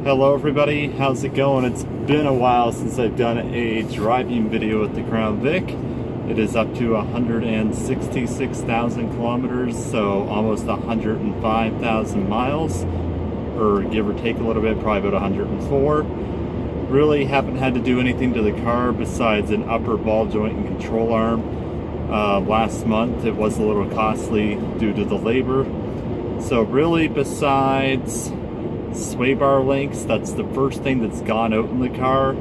Hello everybody, how's it going? It's been a while since I've done a driving video with the Crown Vic. It is up to 166,000 kilometers, so almost 105,000 miles, or give or take a little bit, probably about 104. Really haven't had to do anything to the car besides an upper ball joint and control arm. Last month it was a little costly due to the labor. So really, besides sway bar links, that's the first thing that's gone out in the car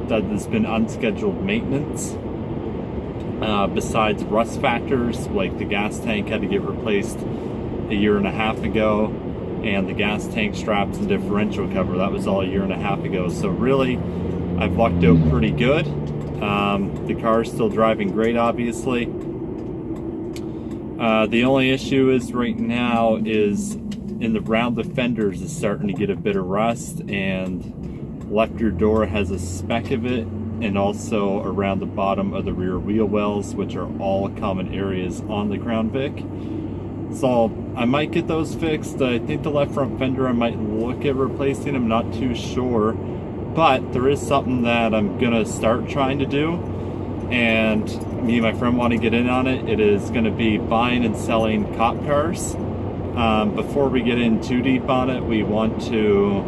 that has been unscheduled maintenance. Besides rust factors, like the gas tank had to get replaced a year and a half ago, and the gas tank straps and differential cover, that was all a year and a half ago. So really, I've lucked out pretty good. The car's still driving great, obviously. The only issue is right now is in the round the fenders is starting to get a bit of rust, and left rear door has a speck of it, and also around the bottom of the rear wheel wells, which are all common areas on the Crown Vic. So I might get those fixed. I think the left front fender, I might look at replacing. I'm not too sure, but there is something that I'm gonna start trying to do, and me and my friend want to get in on it. It is going to be buying and selling cop cars. Before we get in too deep on it, we want to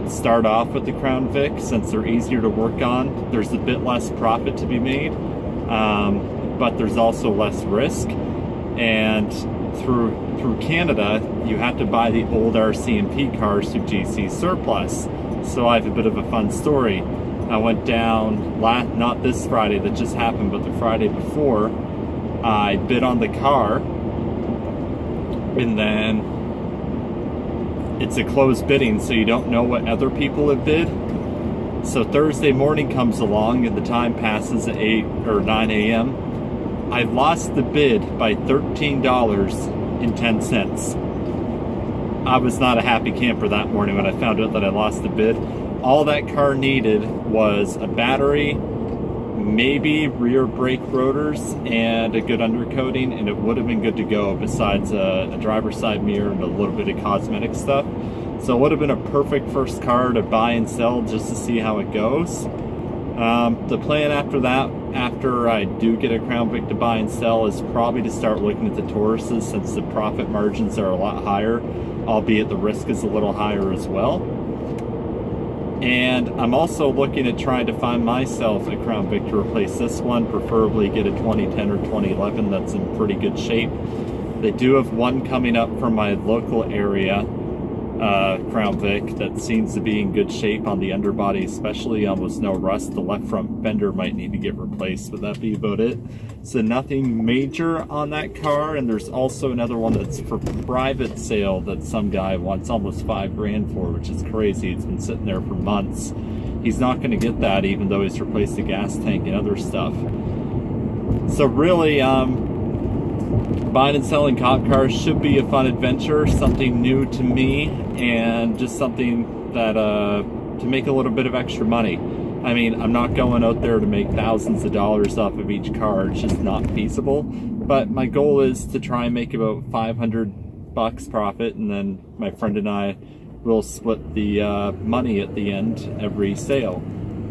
start off with the Crown Vic, since they're easier to work on. There's a bit less profit to be made, but there's also less risk. And through Canada, you have to buy the old RCMP cars through GC Surplus. So I have a bit of a fun story. I went down, not this Friday that just happened, but the Friday before. I bid on the car, and then it's a closed bidding, so you don't know what other people have bid. So Thursday morning comes along, and the time passes at 8 or 9 a.m. I lost the bid by $13.10. I was not a happy camper that morning when I found out that I lost the bid. All that car needed was a battery, maybe rear brake rotors, and a good undercoating, and it would have been good to go, besides a driver's side mirror and a little bit of cosmetic stuff. So it would have been a perfect first car to buy and sell just to see how it goes. The plan after that, after I do get a Crown Vic to buy and sell, is probably to start looking at the Tauruses, since the profit margins are a lot higher, albeit the risk is a little higher as well. And I'm also looking at trying to find myself a Crown Vic to replace this one, preferably get a 2010 or 2011 that's in pretty good shape. They do have one coming up from my local area, Crown Vic, that seems to be in good shape on the underbody, especially, almost no rust. The left front fender might need to get replaced, but that'd be about it. So nothing major on that car. And there's also another one that's for private sale that some guy wants almost $5,000 for, which is crazy. It's been sitting there for months. He's not going to get that, even though he's replaced the gas tank and other stuff. So really, buying and selling cop cars should be a fun adventure, something new to me, and just something that to make a little bit of extra money. I mean, I'm not going out there to make thousands of dollars off of each car. It's just not feasible. But my goal is to try and make about $500 profit, and then my friend and I will split the money at the end every sale.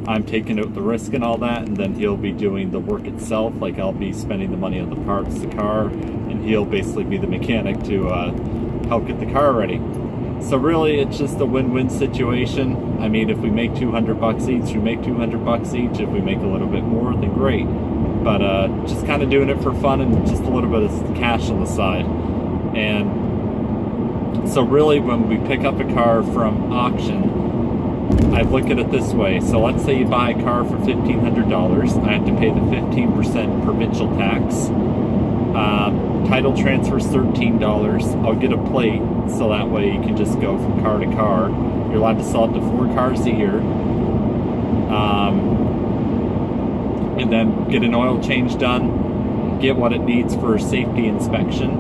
I'm taking out the risk and all that, and then he'll be doing the work itself. Like, I'll be spending the money on the parts, the car, and he'll basically be the mechanic to help get the car ready. So really, it's just a win-win situation. I mean, if we make $200 each, we make $200 each. If we make a little bit more, then great. But just kind of doing it for fun and just a little bit of cash on the side. And so really, when we pick up a car from auction, I look at it this way. So let's say you buy a car for $1,500. I have to pay the 15% provincial tax. Title transfer is $13. I'll get a plate, so that way you can just go from car to car. You're allowed to sell up to 4 cars a year. And then get an oil change done, get what it needs for a safety inspection,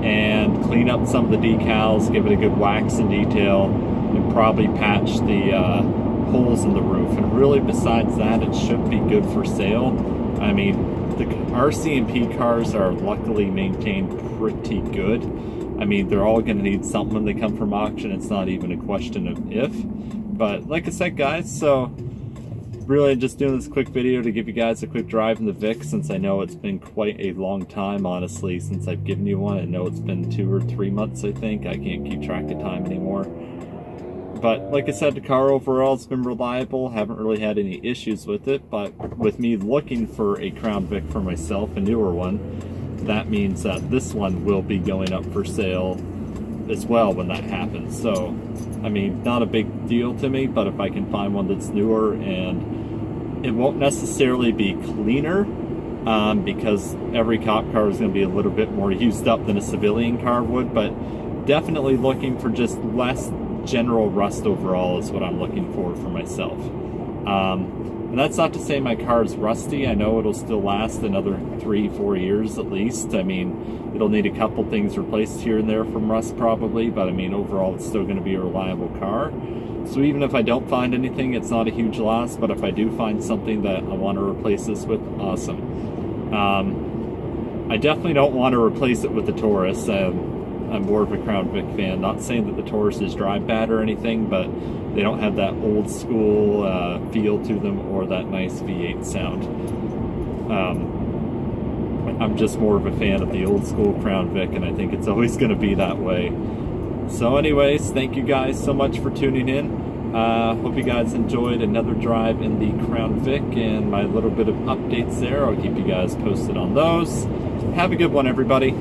and clean up some of the decals, give it a good wax and detail, and probably patch the holes in the roof. And really, besides that, it should be good for sale. I mean, the RCMP cars are luckily maintained pretty good. I mean, they're all going to need something when they come from auction. It's not even a question of if. But like I said, guys, so really just doing this quick video to give you guys a quick drive in the Vic, since I know it's been quite a long time, honestly, since I've given you one. I know it's been 2 or 3 months, I think. I can't keep track of time anymore. But like I said, the car overall has been reliable. Haven't really had any issues with it. But with me looking for a Crown Vic for myself, a newer one, that means that this one will be going up for sale as well when that happens. So, I mean, not a big deal to me, but if I can find one that's newer, and it won't necessarily be cleaner, because every cop car is going to be a little bit more used up than a civilian car would, but definitely looking for just less general rust overall is what I'm looking for myself. And that's not to say my car is rusty. I know it'll still last another 3-4 years at least. I mean, it'll need a couple things replaced here and there from rust probably, but I mean, overall it's still going to be a reliable car. So even if I don't find anything, it's not a huge loss, but if I do find something that I want to replace this with, awesome. I definitely don't want to replace it with the Taurus. I'm more of a Crown Vic fan. Not saying that the Tauruses drive bad or anything, but they don't have that old school feel to them or that nice V8 sound. I'm just more of a fan of the old school Crown Vic, and I think it's always going to be that way. So anyways, thank you guys so much for tuning in. Hope you guys enjoyed another drive in the Crown Vic and my little bit of updates there. I'll keep you guys posted on those. Have a good one, everybody.